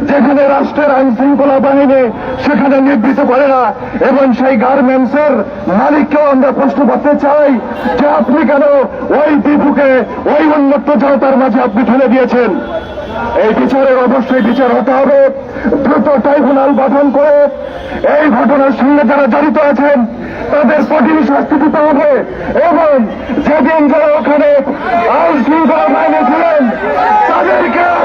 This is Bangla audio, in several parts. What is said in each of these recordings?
যেখানে রাষ্ট্রের আইন শৃঙ্খলা বাহিনী সেখানে নিবৃত্ত করে না, এবং সেই গার্মেন্টসের মালিককেও আমরা প্রশ্ন করতে চাই যে আপনি কেন ওই বিপুকে ওই উন্মুক্ত জনতার মাঝে আপনি ঠেলে দিয়েছেন। এই বিচারের অবশ্যই বিচার হতে হবে। দ্রুত ট্রাইব্যুনাল গঠন করে এই ঘটনার সঙ্গে যারা জড়িত আছেন তাদের কঠিন শাস্তি দিতে হবে, এবং যেদিন যারা ওখানে আইন শৃঙ্খলা বাহিনী ছিলেন তাদেরকেও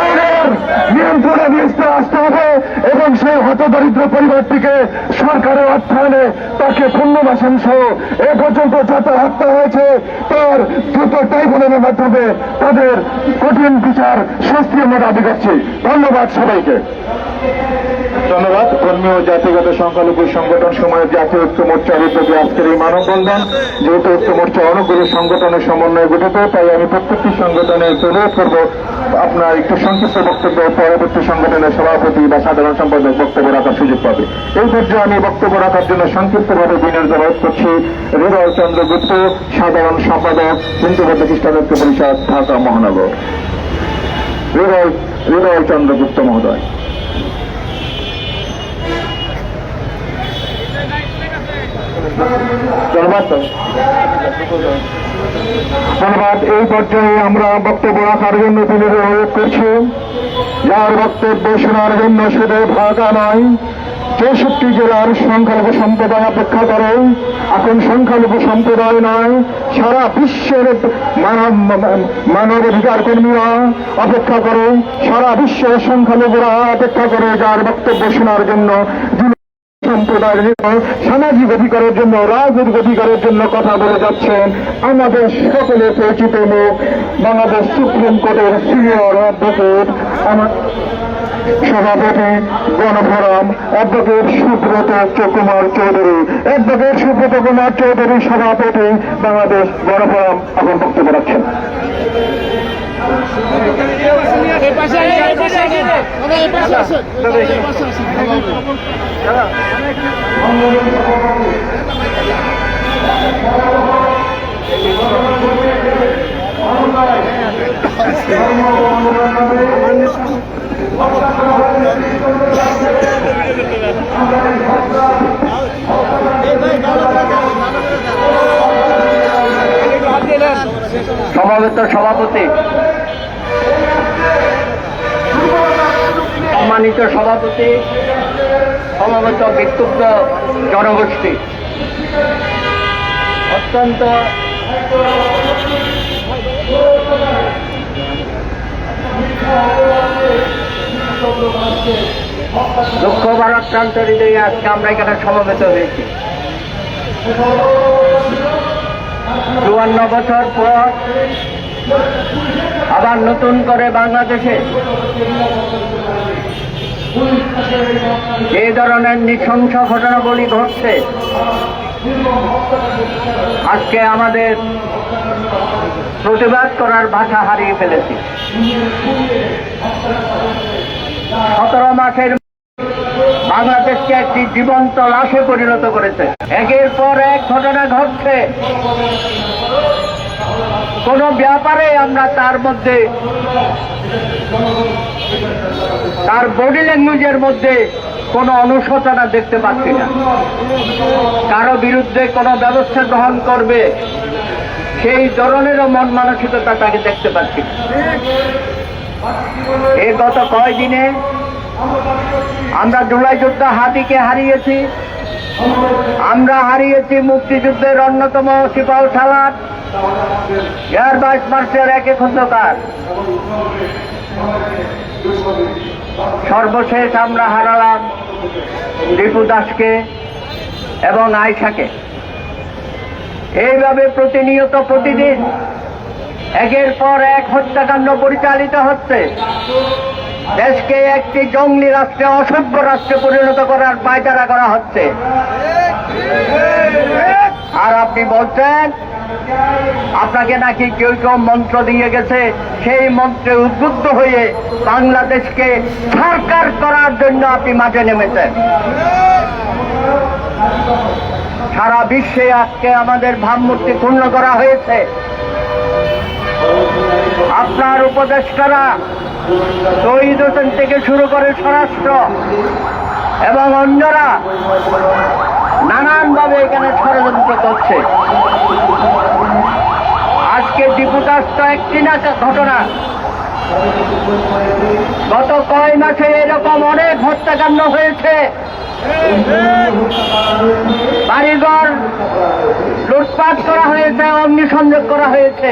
আইনের নিয়ন্ত্রণে নিয়ে আসতে হবে, এবং সেই হতদরিদ্র পরিবারটিকে সরকারের অর্থায়নে তাকে পুনর্বাসন সহ এ পর্যন্ত যত হত্যা হয়েছে তার দ্রুত ট্রাইব্যুনালের মাধ্যমে তাদের কঠিন বিচার শাস্তি আমরা দাবি করছি। ধন্যবাদ সবাইকে। ধন্যবাদ। কর্মী ও জাতিগত সংখ্যালঘু সংগঠন সময়ের জাতীয় ঐক্য মোর্চার উদ্যোগে আজকের এই মানববন্ধন, যেহেতু ঐক্য মোর্চা অনেকগুলো সংগঠনের সমন্বয়ে গঠিত, তাই আমি প্রত্যেকটি সংগঠনে অনুরোধ করব আপনার একটু সংক্ষিপ্ত বক্তব্য পরবর্তী সংগঠনের সভাপতি বা সাধারণ সম্পাদক বক্তব্য রাখার সুযোগ পাবে। এই পর্যায়ে আমি বক্তব্য রাখার জন্য সংক্ষিপ্তভাবে বিনয়ের অনুরোধ করছি হৃদয় চন্দ্র গুপ্ত, সাধারণ সম্পাদক হিন্দুবৌদ্ধ খ্রিস্টান ঐক্য পরিষদ, ঢাকা মহানগর। হৃদয় চন্দ্র গুপ্ত মহোদয়। ধন্যবাদ। এই পর্যায়ে আমরা বক্তব্য রাখার জন্য তিনি অনুরোধ করছি, যার বক্তব্য শোনার জন্য শুধু ঢাকা নয় 64 জেলার সংখ্যালঘু সম্প্রদায় অপেক্ষা করে। এখন সংখ্যালঘু সম্প্রদায় নয়, সারা বিশ্বের মানবাধিকার কর্মীরা অপেক্ষা করে, সারা বিশ্বের সংখ্যালঘুরা অপেক্ষা করে যার বক্তব্য শোনার জন্য। সম্প্রদায়ের সামাজিক অধিকারের জন্য, রাজনৈতিক অধিকারের জন্য কথা বলে যাচ্ছেন আমাদের সকলের পরিচিত মুখ, বাংলাদেশ সুপ্রিম কোর্টের সিনিয়র অ্যাডভোকেট, আমার সভাপতি গণফোরাম অ্যাডভোকেট সুব্রত কুমার চৌধুরী। অ্যাডভোকেট সুব্রত কুমার চৌধুরী সভাপতি বাংলাদেশ গণফোরাম এখন বক্তব্য রাখছেন। সমবেত সভাপতি, সম্মানিত সভাপতি, সমবেত বিক্ষুব্ধ জনগোষ্ঠী, অত্যন্ত দুঃখ ভারাক্রান্ত হৃদয়ে আজকে আমরা এখানে সমবেত হয়েছি। 54 বছর পর আবার নতুন করে বাংলাদেশে এই ধরনের নৃশংস ঘটনাবলী ঘটছে, আজকে আমাদের প্রতিবাদ করার ভাষা হারিয়ে ফেলেছি। 17 মাসের বাংলাদেশকে একটি জীবন্ত লাশে পরিণত করেছে। একের পর এক ঘটনা ঘটছে, কোন ব্যাপারে আমরা তার মধ্যে, তার বডি ল্যাঙ্গুয়েজের মধ্যে কোনো অনুশোচনা দেখতে পাচ্ছি না। কারো বিরুদ্ধে কোনো ব্যবস্থা গ্রহণ করবে সেই ধরনেরও মন মানসিকতা তাকে দেখতে পাচ্ছি না। এই গত কয়দিনে আমরা জুলাই যোদ্ধা হাদিকে হারিয়েছি, আমরা হারিয়েছি মুক্তিযুদ্ধের অন্যতম সিপাহ সালার, এয়ার ভাইস মার্শাল একে খন্দকার, সর্বশেষ আমরা হারালাম দীপু দাসকে এবং আয়শাকে। এইভাবে প্রতিনিয়ত প্রতিদিন একের পর এক হত্যাকাণ্ড পরিচালিত হচ্ছে। দেশকে একটি জঙ্গলি রাষ্ট্রে, অসভ্য রাষ্ট্রে পরিণত করার পায়তারা করা হচ্ছে। আর আপনি বলছেন আপনাকে নাকি কেউ কেউ মন্ত্র দিয়ে গেছে, সেই মন্ত্রে উদ্বুদ্ধ হয়ে বাংলাদেশকে সরকার করার জন্য আপনি মাঠে নেমেছেন। সারা বিশ্বে আজকে আমাদের ভাবমূর্তি ক্ষুণ্ণ করা হয়েছে। আপনার উপদেষ্টারা শহীদ হোসেন থেকে শুরু করে স্বরাষ্ট্র এবং অন্যরা নানানভাবে এখানে ষড়যন্ত্র করছে। আজকে দীপুদাস একটি না ঘটনা, গত কয় মাসে এরকম অনেক হত্যাকাণ্ড হয়েছে। বাড়িঘর লুটপাট করা হয়েছে, অগ্নিসংযোগ করা হয়েছে,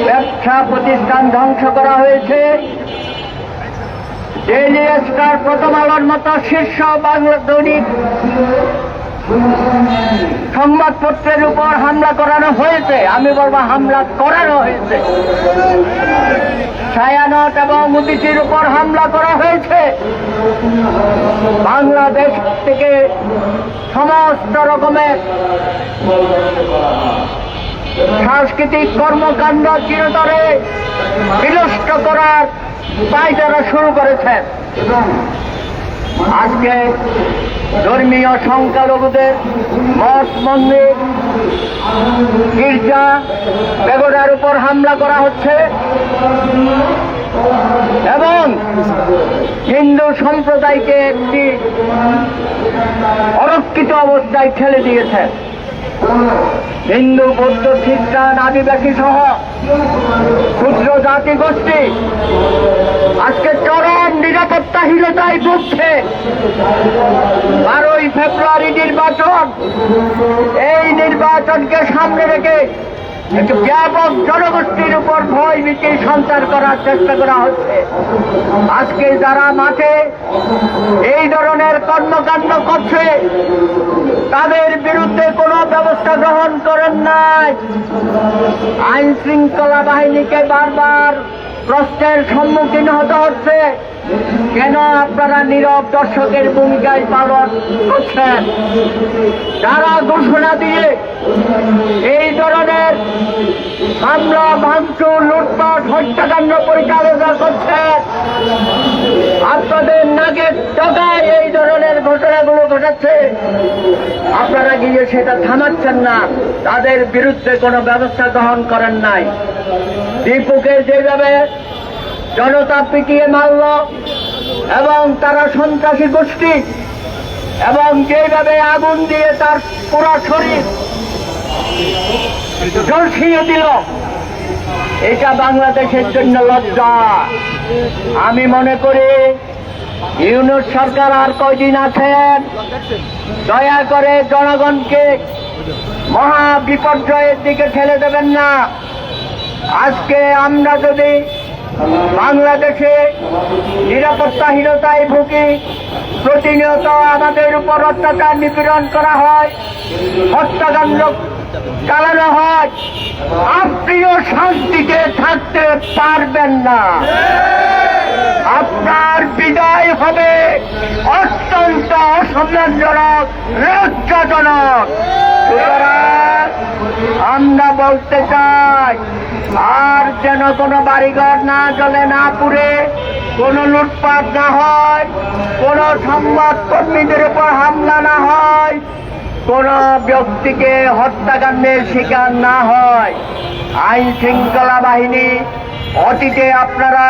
ব্যবসা প্রতিষ্ঠান ধ্বংস করা হয়েছে। ডেইলি স্টার, প্রথম আলোর মতো শীর্ষ বাংলা দৈনিক সংবাদপত্রের উপর হামলা করানো হয়েছে। আমি বলবো হামলা করানো হয়েছে। ছায়ানট এবং মুদিটির উপর হামলা করা হয়েছে। বাংলাদেশ থেকে সমস্ত রকমের সাংস্কৃতিক কর্মকাণ্ড চিরতরে বিনষ্ট করার পায়চারা শুরু করেছেন। আজকে ধর্মীয় সংখ্যালঘুদের মঠ, মন্দির, গির্জা, পেগোডার উপর হামলা করা হচ্ছে এবং হিন্দু সম্প্রদায়কে একটি অরক্ষিত অবস্থায় ঠেলে দিয়েছেন। হিন্দু, বৌদ্ধ, খ্রিস্টান, আদিবাসী সহ ক্ষুদ্র জাতি গোষ্ঠী আজকে চরম নিরাপত্তাহীনতায় ভুগছে। 12ই ফেব্রুয়ারি নির্বাচন, এই নির্বাচনকে সামনে রেখে একটি ব্যাপক জনগোষ্ঠীর উপর ভয় ভীতি সঞ্চার করার চেষ্টা করা হচ্ছে। আজকে যারা মাঠে এই ধরনের কর্মকাণ্ড করছে তাদের বিরুদ্ধে কোনো ব্যবস্থা গ্রহণ করেন নাই। আইন শৃঙ্খলা বাহিনীকে বারবার প্রশ্নের সম্মুখীন হতে হচ্ছে, কেন আপনারা নীরব দর্শকের ভূমিকায় পালন করছেন? যারা ঘোষণা দিয়ে এই ধরনের হামলা, ভাঙচুর, লুটপাট, হত্যাকাণ্ড পরিচালনা করছেন, আপনাদের নাকের ডগায় এই ধরনের ঘটনাগুলো ঘটাচ্ছে, আপনারা গিয়ে সেটা থামাচ্ছেন না, তাদের বিরুদ্ধে কোনো ব্যবস্থা গ্রহণ করেন নাই। দীপুকে যেভাবে জনতা পিটিয়ে মারল এবং তারা সন্ত্রাসী গোষ্ঠী এবং যেভাবে আগুন দিয়ে তার পুরো শরীর ঝলসিয়ে দিল, এটা বাংলাদেশের জন্য লজ্জা। আমি মনে করি ইউনূস সরকার আর কয়দিন আছেন, দয়া করে জনগণকে মহা বিপর্যয়ের দিকে ঠেলে দেবেন না। আজকে আমরা যদি বাংলাদেশে নিরাপত্তাহীনতায় ভুগি, প্রতিনিয়ত আমাদের উপর অত্যাচার নিপীড়ন করা হয়, হত্যাকাণ্ড চালানো হয়, আপনিও শান্তিতে থাকতে পারবেন না। আপনার বিদায় হবে অত্যন্ত অসম্মানজনক, লজ্জাজনক। সুতরাং আমরা বলতে চাই, আর যেন কোনো বাড়িঘর না জ্বলে, না পুড়ে, কোনো লুটপাট না হয়, কোনো সংবাদকর্মীদের উপর হামলা না হয়, কোন ব্যক্তিকে হত্যাকাণ্ডের শিকার না হয়। আইন শৃঙ্খলা বাহিনী অতীতে আপনারা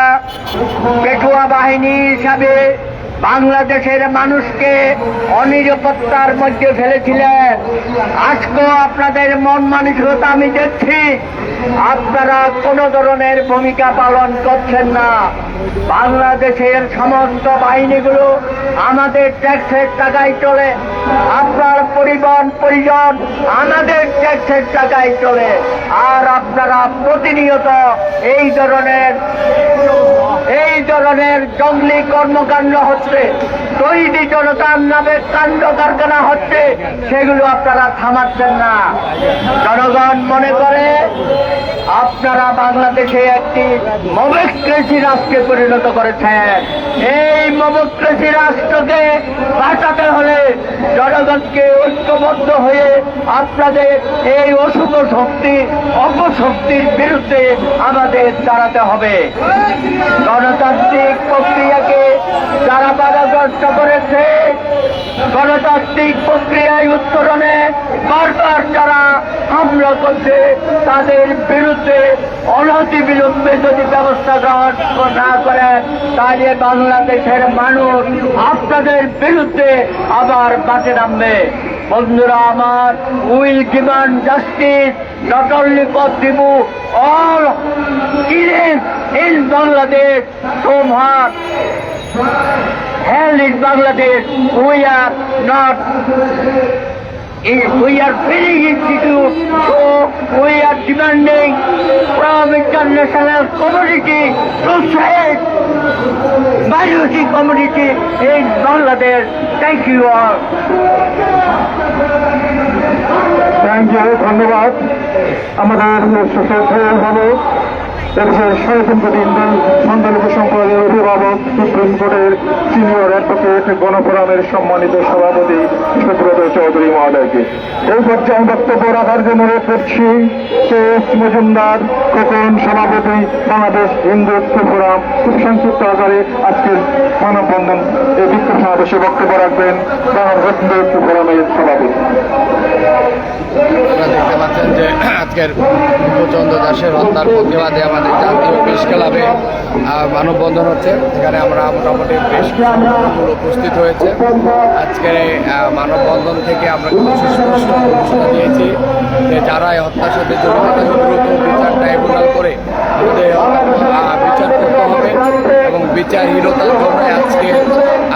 পেটুয়া বাহিনী হিসাবে বাংলাদেশের মানুষকে অনিরাপত্তার মধ্যে ফেলেছিলেন। আজকেও আপনাদের মন মানসিকতা আমি দেখছি, আপনারা কোন ধরনের ভূমিকা পালন করছেন না। বাংলাদেশের সমস্ত বাহিনীগুলো আমাদের ট্যাক্সের টাকায় চলে, আপনার পরিজন আমাদের ট্যাক্সের টাকায় চলে, আর আপনারা প্রতিনিয়ত এই ধরনের জঙ্গলি কর্মকাণ্ড হচ্ছে, তৈরি জনতার নামে কাণ্ড কারখানা হচ্ছে, সেগুলো আপনারা থামাচ্ছেন না। জনগণ মনে করে আপনারা বাংলাদেশে একটি মবেক্রেসি রাষ্ট্রে পরিণত করেছেন। এই মবেক্রেসি রাষ্ট্রকে বাঁচাতে হলে জনগণকে ঐক্যবদ্ধ হয়ে আপনাদের এই অশুভ শক্তি, অপশক্তির বিরুদ্ধে আমাদের দাঁড়াতে হবে। গণতান্ত্রিক প্রক্রিয়াকে যারা বাধাগ্রস্ত করেছে, গণতান্ত্রিক প্রক্রিয়ায় উত্তরণে বারবার যারা হামলা করছে তাদের বিরুদ্ধে অনতি বিলম্বে যদি ব্যবস্থা গ্রহণ না করে তাহলে বাংলাদেশের মানুষ আপনাদের বিরুদ্ধে আবার মাঠে নামবে। বন্ধুরা আমার, will demand justice not only for Tipu, all killings in Bangladesh, somehow hell in Bangladesh. We are not, we are feeling institute, so we are demanding from international community to save minority community in Bangladesh. Thank you all. Thank you, ধন্যবাদ। আমাদের ভালো এদেশের সংখ্যালঘু সংখ্যালঘু সম্প্রদায়ের অভিভাবক, সুপ্রিম কোর্টের সিনিয়র অ্যাডভোকেট, গণফোরামের সম্মানিত সভাপতি সুব্রত চৌধুরী মহোদয়কে এই পর্যায়ে বক্তব্য রাখার জন্য অনুরোধ করছি KS মজুমদার, খোকন সভাপতি, বাংলাদেশ হিন্দুত্ব ফোরাম। খুব সংক্ষিপ্ত আকারে আজকের মানববন্ধন এই বিক্ষোভ সমাবেশে বক্তব্য রাখবেন বাংলাদেশ হিন্দুত্ব ফোরামের সভাপতি। আপনারা দেখতে পাচ্ছেন যে আজকের দীপুচন্দ্র দাসের হত্যার প্রতিবাদে আমাদের জাতীয় প্রেস ক্লাবে মানববন্ধন হচ্ছে। এখানে আমরা মোটামুটি বেশ কিছু লোক উপস্থিত হয়েছে। আজকের এই মানববন্ধন থেকে আমরা সুস্পষ্ট ঘোষণা দিয়েছি যে যারা এই হত্যার সাথে জড়িত তাদের দ্রুত বিচার ট্রাইব্যুনাল করে আমাদের বিচার করতে হবে এবং বিচারহীনতার জন্য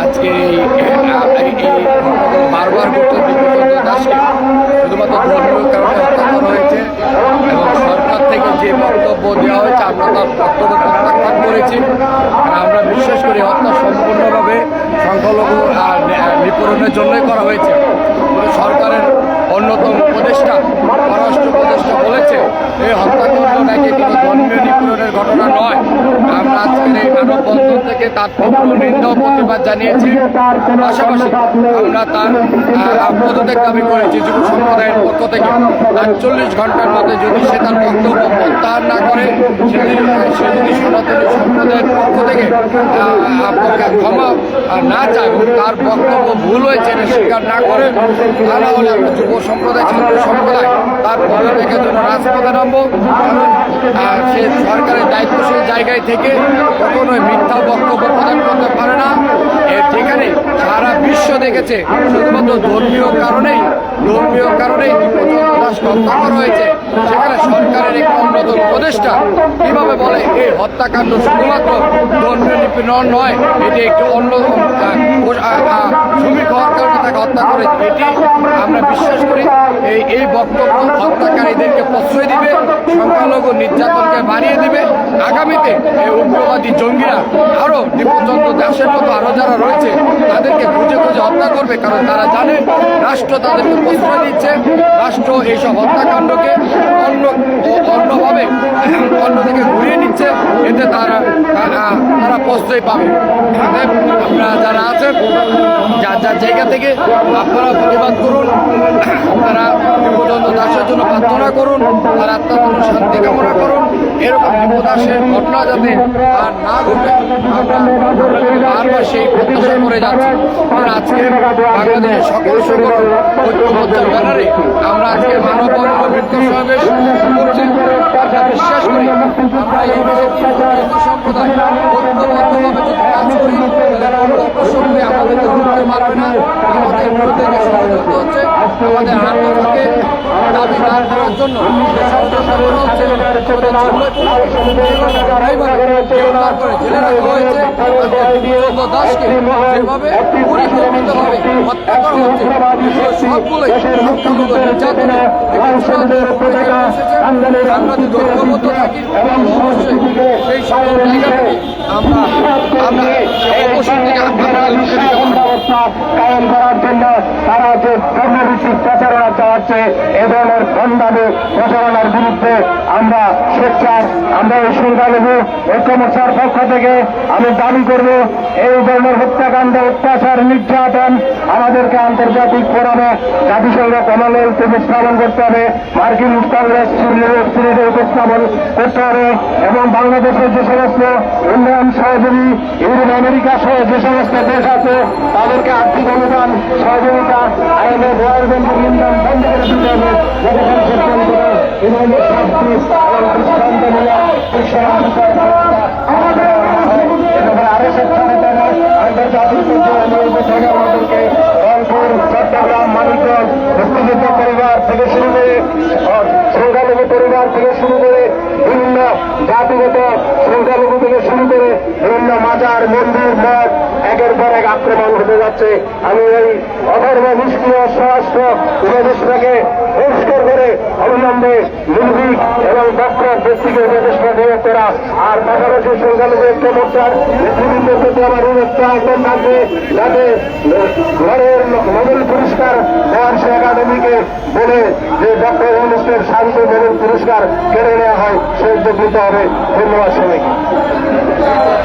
আজকে এই বারবার করতে দীপুচন্দ্র দাসকে শুধুমাত্র ধর্মীয় কারণে হত্যা করা হয়েছে এবং সরকার থেকে যে বক্তব্য দেওয়া হয়েছে আমরা তার বক্তব্য প্রত্যাখ্যান করেছি। আমরা বিশ্বাস করি হত্যা সম্পূর্ণভাবে সংখ্যালঘু নিপীড়নের জন্যই করা হয়েছে। সরকারের অন্যতম উপদেষ্টা, পররাষ্ট্র উপদেষ্টা বলেছে এই হত্যাকাণ্ড নাকি কোনো ধর্মীয় নিপীড়নের ঘটনা নয়। আমরা আজকের এই মানববন্ধন থেকে তার তীব্র নিন্দা ও প্রতিবাদ জানিয়েছি। পাশাপাশি আমরা তার পদত্যাগ দাবি করেছি যুব সম্প্রদায়ের পক্ষ থেকে। ৪৮ ঘন্টার মধ্যে যদি সে তার বক্তব্য প্রত্যাহার না করে, সে যদি সনাতনী সম্প্রদায়ের পক্ষ থেকে ক্ষমা না চায় এবং তার বক্তব্য ভুল হয়েছে এটা স্বীকার না করে, তারা হলে আমরা যুব সম্প্রদায়, ছাত্র সম্প্রদায় তার পদত্যাগের জন্য রাজপথে নামবো। কারণ সে সরকারের দায়িত্বশীল জায়গায় থেকে কখনোই মিথ্যা বক্তব্য প্রদান করতে পারে না। যেখানে সারা বিশ্ব দেখেছে শুধুমাত্র ধর্মীয় কারণেই দীপুচন্দ্র দাসকে হত্যা করা হয়েছে, সেখানে সরকারের একটি অন্যতম উপদেষ্টা কিভাবে বলে এই হত্যাকাণ্ড শুধুমাত্র ধর্মীয় নিপীড়ন নয়, এটি একটি অন্য শ্রমিক হওয়ার কারণে তাকে হত্যা করে। এটি আমরা বিশ্বাস করি এই বক্তব্য হত্যাকারীদেরকে প্রশ্রয় দিবে, সংখ্যালঘু নির্যাতনকে বাড়িয়ে দিবে। আগামীতে এই উগ্রবাদী জঙ্গিরা আরও দীপুচন্দ্র দাসের মতো আরও যারা রয়েছে তাদেরকে খুঁজে হত্যা করবে, কারণ তারা জানে রাষ্ট্র তাদেরকে প্রশ্রয় দিচ্ছে। রাষ্ট্র এইসব হত্যাকাণ্ডকে অন্যভাবে অন্যদিকে ঘুরিয়ে নিচ্ছে, এতে তারা প্রশ্রয় পাবে। আপনারা যারা আছেন যার জায়গা থেকে আপনারা প্রতিবাদ করুন, আপনারা দীপুচন্দ্র দাসের জন্য প্রার্থনা করুন, তার আত্মার জন্য শান্তি কামনা করুন। এরকম দীপু দাসের ঘটনা যাতে আর না ঘটে আমরা বারবার সেই প্রত্যাশা করে যাচ্ছি। কারণ আজকে বাংলাদেশের সকল ঐক্যবদ্ধ ব্যানারে আমরা আজকে মানববন্ধন বিক্ষোভ সমাবেশ করছি। আমরা বিশ্বাস করি আমরা এই দেশের সম্প্রদায় ঐক্যবদ্ধভাবে যদি কাজ করি অবশ্যই আমাদেরকে রুখতে পারবে না। আমাদের বিরুদ্ধে যে ষড়যন্ত্র হচ্ছে, আমাদের আন্দোলনকে দাবি না করার জন্য যে ষড়যন্ত্র করা হচ্ছে, জেলে রাখা হয়েছে দীপুচন্দ্র দাসকে যেভাবে পরিকল্পিতভাবে হত্যা করা হচ্ছে, সবগুলোই সংখ্যালঘু নির্যাতনে আমরা যদি ঐক্যবদ্ধ থাকি অবশ্যই সেই সকল জায়গা থেকে আমরা অবশ্যই থেকে কায়েম করার জন্য তারা যে ধর্মভিত্তিক প্রচারণা চালাচ্ছে, এ ধরনের বন্ধাবে প্রচারণার বিরুদ্ধে আমরা স্বেচ্ছার আমরা এই সংখ্যালঘু ঐক্য মোর্চার পক্ষ থেকে আমি দাবি করব এই ধরনের হত্যাকাণ্ড, অত্যাচার, নির্যাতন আমাদেরকে আন্তর্জাতিক ফোরামে জাতিসংঘ কমনওয়েলথ উপস্থাপন করতে হবে, মার্কিন কংগ্রেস সিনেটে উপস্থাপন করতে হবে এবং বাংলাদেশের যে সমস্ত উন্নয়ন সহযোগী এবং আমেরিকা সহ যে সমস্ত দেশ আছে তাদেরকে আর্থিক অনুদান সহযোগিতা আইনের বয়সবন্ধু ইন্ধন বন্ধ করে দিতে হবে যতক্ষণ পর্যন্ত ইমানের শাস্তি এবং দৃষ্টান্তমূলক আরো সক্ষমতা আন্তর্জাতিক আমাদেরকে রংপুর চট্টগ্রাম মানিকগঞ্জ মুক্তিযুদ্ধ পরিবার থেকে শুরু করে সংখ্যালঘু পরিবার থেকে শুরু করে বিভিন্ন জাতিগত সংখ্যালঘু থেকে শুরু করে বিভিন্ন মাজার মন্দির মঠ একের পর এক আক্রমণ হতে যাচ্ছে। আমি এই অধর্ম নিষ্ক্রিয় স্বরাষ্ট্র উপদেষ্টাকে পরিষ্কার করে অবিলম্বে নির্ভীক এবং দক্ষ ব্যক্তিকে উপদেষ্টা নিয়োগ করা আর পাশাপাশি সংখ্যালঘু ঐক্য মোর্চার নেতৃবৃন্দের প্রতি আমার অনুরোধ আহ্বান থাকবে যাতে ঘরের নোবেল পুরস্কার দেওয়ার সে একাডেমিকে বলে যে ডক্টর ইউনুসের শান্তি নোবেল পুরস্কার কেড়ে নেওয়া হয় সে উদ্যোগ নিতে হবে। ধন্যবাদ সবাইকে।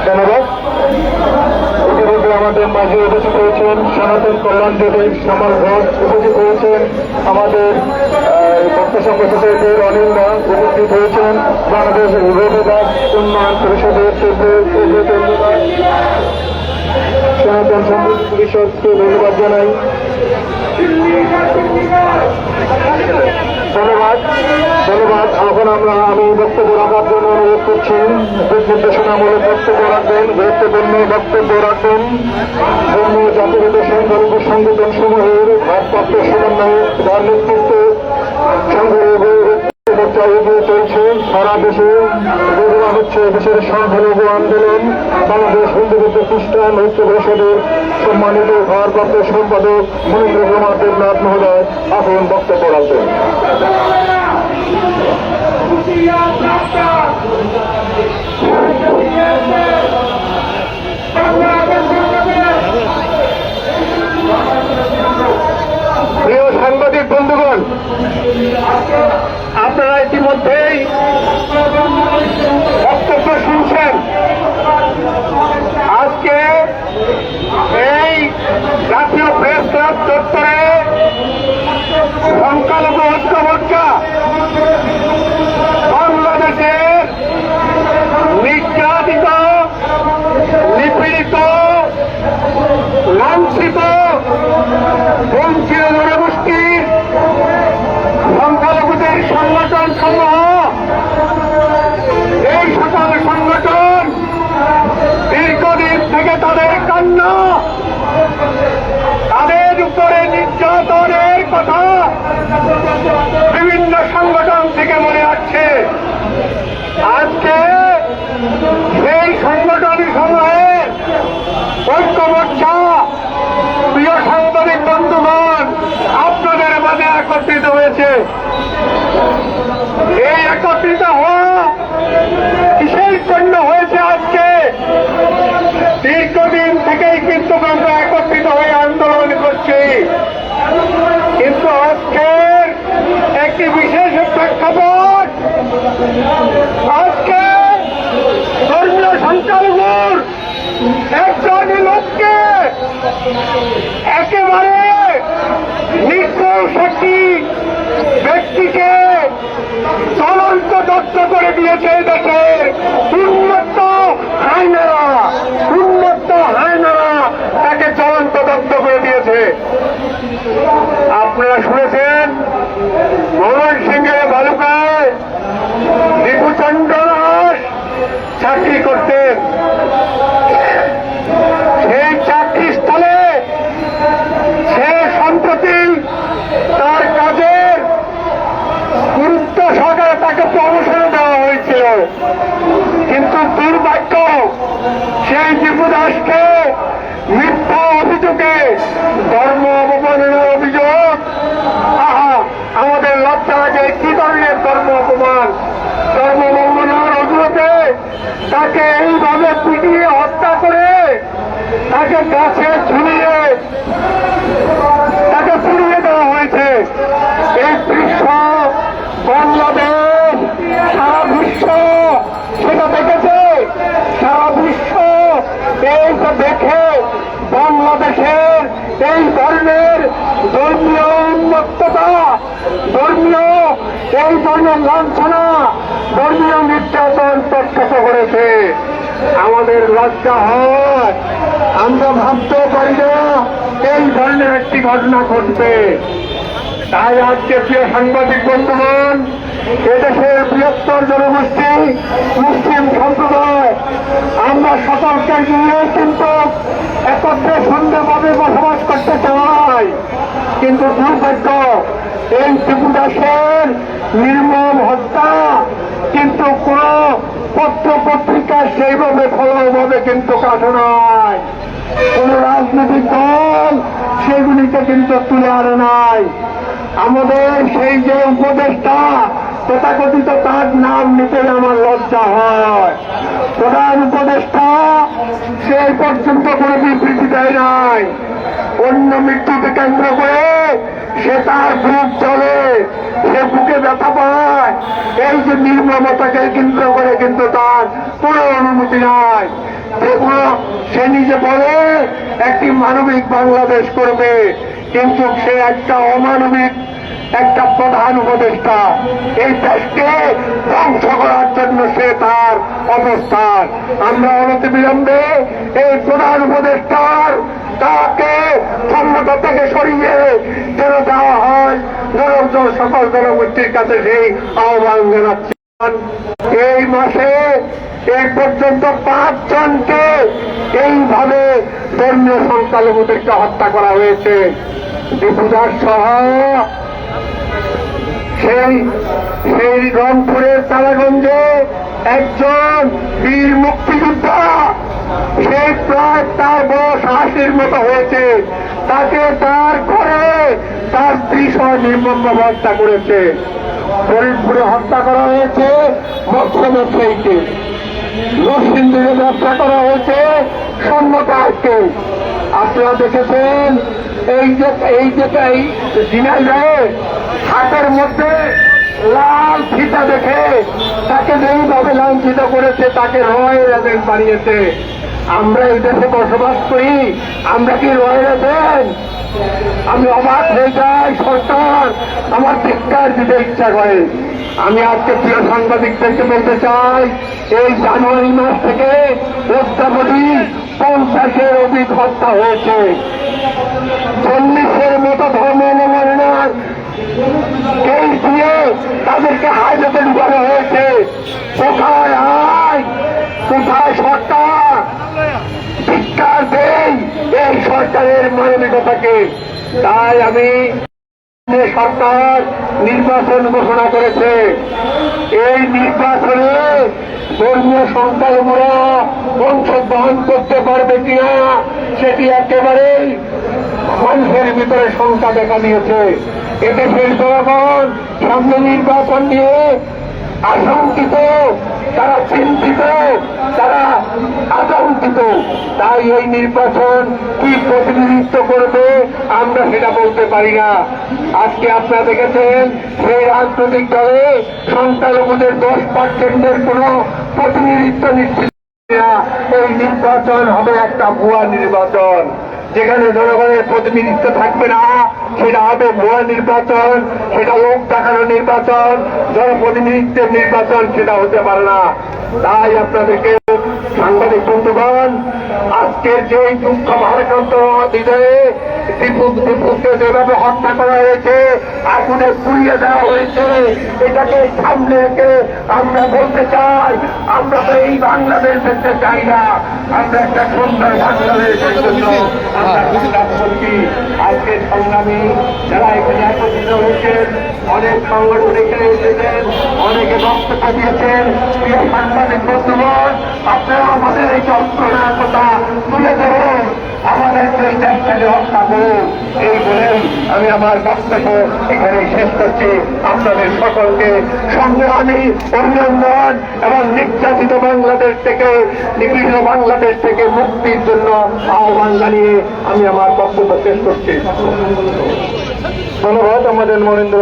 ধন্যবাদ। ইতিমধ্যে আমাদের মাঝে উপস্থিত হয়েছেন সনাতন কল্যাণ জোটের শ্যামল ঘোষ, উপস্থিত হয়েছেন আমাদের ভক্ত সংঘ সোসাইটির অনিল দাস, উপস্থিত হয়েছেন বাংলাদেশ রবিদাস উন্নয়ন পরিষদের সনাতন সমৃদ্ধি পরিষদকে ধন্যবাদ জানাই। ধন্যবাদ। এখন আমি বক্তব্য রাখার জন্য অনুরোধ করছি। দিক নির্দেশনামূলক বক্তব্য রাখবেন, গুরুত্বপূর্ণ বক্তব্য রাখবেন ধর্মীয় জাতিগত সংখ্যালঘু সংগঠন সমূহের ভারপ্রাপ্ত সমন্বয়ে যার নেতৃত্বে এগিয়ে চলছে সারা দেশে যেগুলো হচ্ছে দেশের সংখ্যালঘু আন্দোলন বাংলাদেশ হিন্দু বৌদ্ধ খ্রিস্টান ঐক্য পরিষদের সম্মানিত ভারপ্রাপ্ত সম্পাদক মনীন্দ্র কুমার দেবনাথ মহোদয় এখন বক্তব্য রাখবেন। প্রিয় সাংবাদিক বন্ধুগণ, আপনারা ইতিমধ্যেই বক্তব্য শুনছেন। আজকে এই জাতীয় প্রেস ক্লাব চত্বরে সংখ্যালঘু ঐক্য মোর্চা বাংলাদেশের নির্যাতিত, নিপীড়িত, লাঞ্ছিত, বঞ্চিত জনগোষ্ঠীর সংখ্যালঘুদের সংগঠন সমূহ, এই সকল সংগঠন দীর্ঘদিন থেকে তাদের কান্না, তাদের উপরে নির্যাতনের কথা বিভিন্ন সংগঠন থেকে মনে আসছে। আজকে সেই সংগঠন সমূহের ঐক্য মোর্চা, প্রিয় সাংবাদিক বন্ধুগণ, আপনাদের মাঝে একত্রিত হয়েছে। এই একত্রিত হওয়া কিসের জন্য হয়েছে? আজকে দীর্ঘদিন থেকেই কিন্তু আমরা একত্রিত হয়ে আন্দোলন করছি, কিন্তু আজকের একটি বিশেষ প্রেক্ষাপট, আজকে ধর্মীয় সংখ্যালঘুর একজন লোককে একেবারে নির্দোষ একটি ব্যক্তিকে চলন্ত দত্ত করে দিয়েছে দেশের উন্মত্ত হায়নারা। তাকে চলন্ত দত্ত করে দিয়েছে। আপনারা শুনেছেন মোহন সিংহের বালুকায় দীপুচন্দ্র দাস চাকরি করতেন। সেই চাকরি স্থলে সে সম্প্রতি তার কাজের গুরুত্ব সহকারে তাকে প্রমোশন দেওয়া হয়েছিল, কিন্তু দুর্ভাগ্য সেই দীপু দাসকে মিথ্যা অভিযোগে, ধর্ম অবমাননার অভিযোগ। আমাদের লজ্জা লাগে, কি ধরনের ধর্ম অপমান, ধর্ম অবমাননার অভিযোগে তাকে এইভাবে পিটিয়ে হত্যা করে তাকে গাছে ঝুলিয়ে তাকে পুড়িয়ে দেওয়া হয়েছে। এই দৃশ্য বাংলাদেশ, সারা বিশ্ব সেটা দেখেছে। সারা বিশ্ব এইটা দেখে বাংলাদেশের এই ধরনের ধর্মীয় উন্মত্ততা, এই ধরনের লাঞ্ছনা, ধর্মীয় নির্যাতন প্রত্যক্ষ করেছে। আমাদের লজ্জা হয়। আমরা ভাবতেও পারি না এই ধরনের একটি ঘটনা ঘটবে। তাই আজকে প্রিয় সাংবাদিক বন্ধুগণ, এদেশের বৃহত্তর জনগোষ্ঠী মুসলিম সম্প্রদায় আমরা সকলকে নিয়ে কিন্তু একত্রে সুন্দরভাবে বসবাস করতে চাই, কিন্তু দুর্ভাগ্য এই ত্রিপুরাসের নির্মম হত্যা কিন্তু কোন পত্র পত্রিকা সেইভাবে ফলভাবে কিন্তু কাছে নাই, কোন রাজনৈতিক দল সেগুলিকে কিন্তু তুলে আনে নাই। আমাদের সেই যে উপদেষ্টা তথাকথিত তার নাম নিতে আমার লজ্জা হয়। প্রধান উপদেষ্টা সেই পর্যন্ত কোনো বিবৃতি দেয় নাই। অন্য মৃত্যুকে কেন্দ্র করে সে তার বুক চলে, সে বুকে ব্যথা পায়। এই যে নির্মমতাকে কেন্দ্র করে কিন্তু তার কোনো অনুমতি নাই। সে নিজে বলে একটি মানবিক বাংলাদেশ করবে, কিন্তু সে একটা অমানবিক একটা প্রধান উপদেষ্টা। এই দেশকে ধ্বংস করার জন্য সে তার অবস্থান। আমরা অনতি বিলম্বে এই প্রধান উপদেষ্টার তাকে ক্ষমতা থেকে সরিয়ে যেন দেওয়া হয়, সকল জনগোষ্ঠীর কাছে সেই আহ্বান জানাচ্ছি। এই মাসে এই পর্যন্ত 5 জনকে এইভাবে ধর্মীয় সংখ্যালঘুদেরকে হত্যা করা হয়েছে। ত্রিপুরার সহ সেই রংপুরের তারাগঞ্জে একজন বীর মুক্তিযোদ্ধা, সে প্রায় তার বয়স 80-র মতো হয়েছে, তাকে তার ঘরে তার স্ত্রী সহ নির্মমভাবে হত্যা করেছে। ফরিদপুরে হত্যা করা হয়েছে মৎস্য ব্যবসায়ীকে, নরসিংদীতে হত্যা করা হয়েছে স্বর্ণকারকে। আপনারা দেখেছেন এই ঝিনাইদহে হাতের মধ্যে লাল ফিতা দেখে তাকে যেইভাবে লাঞ্ছিত করেছে, তাকে রয়ের এজেন্ট বানিয়েছে। আমরা এই দেশে বসবাস করি, আমরা কি রয়ের এজেন্ট? আমি অবাক হয়ে যাই, সরকার আমার ধিক্কার দিতে ইচ্ছা করে। আমি আজকে প্রিয় সাংবাদিকদেরকে বলতে চাই, এই জানুয়ারি মাস থেকে অদ্যাবধি 50-এর অধিক হত্যা হয়েছে। 40-এর মতো ধর্ম অবমাননার কেস দিয়ে তাদেরকে হাজতে ঢুকানো হয়েছে। কোথায় আইন, কোথায় সরকার? ধিক্কার দেই এই সরকারের মানবিকতাকে। তাই আমি সরকার নির্বাচন ঘোষণা করেছে, এই নির্বাচনে ধর্মীয় সংখ্যালঘুরা অংশগ্রহণ করতে পারবে কিনা সেটি একেবারেই মানুষের ভিতরে শঙ্কা দেখা দিয়েছে। এদেশের জনগণ সামনে নির্বাচন নিয়ে আশঙ্কিত, তারা চিন্তিত, তারা আতঙ্কিত। তাই এই নির্বাচন কি প্রতিনিধিত্ব করবে আমরা সেটা বলতে পারি না। আজকে আপনারা দেখেছেন সেই রাজনৈতিক দলে সংখ্যালঘুদের 10%-এর কোন প্রতিনিধিত্ব নিশ্চিত না। এই নির্বাচন হবে একটা ভুয়া নির্বাচন, যেখানে জনগণের প্রতিনিধিত্ব থাকবে না। সেটা হবে ভুয়া নির্বাচন, সেটা লোক দেখানো নির্বাচন, জনপ্রতিনিধিত্বের নির্বাচন সেটা হতে পারে না। তাই আপনাদেরকে সাংবাদিক বন্ধুগণ, আজকের যে দুঃখ ভারাক্রান্ত হৃদয়ে দীপুকে যেভাবে হত্যা করা হয়েছে, আগুনে পুড়িয়ে দেওয়া হয়েছে, এটাকে সামনে রেখে আমরা বলতে চাই, আমরা তো এই বাংলাদেশ দেখতে চাই না, আমরা একটা সুন্দর বাংলাদেশের জন্য আজকের সংগ্রামী যারা এখানে একত্রিত হয়েছেন, অনেক সংগঠন এখানে এসেছেন, অনেকে বক্তব্য দিয়েছেন। প্রিয় সাংবাদিক বন্ধুগণ, আপনারা আমাদের এই যন্ত্রণার কথা তুলে ধরুন, আমাদের দেশটাকে রক্ষা করুন। এই বলে আমি আমার বক্তব্য এখানে শেষ করছি। আপনাদের সকলকে সংগ্রামী অভিনন্দন এবং নির্যাতিত বাংলাদেশ থেকে, নিপীড়িত বাংলাদেশ থেকে মুক্তির জন্য আহ্বান জানিয়ে আমি আমার বক্তব্য শেষ করছি। ধন্যবাদ আমাদের মহেন্দ্র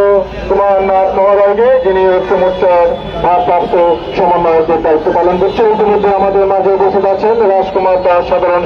কুমার নাথ মহোদয়কে, যিনি ঐক্য মোর্চার ভারপ্রাপ্ত সমন্বয়কের দায়িত্ব পালন করছেন। ইতিমধ্যে আমাদের মাঝে উপস্থিত আছেন রাজকুমার দাস, সাধারণ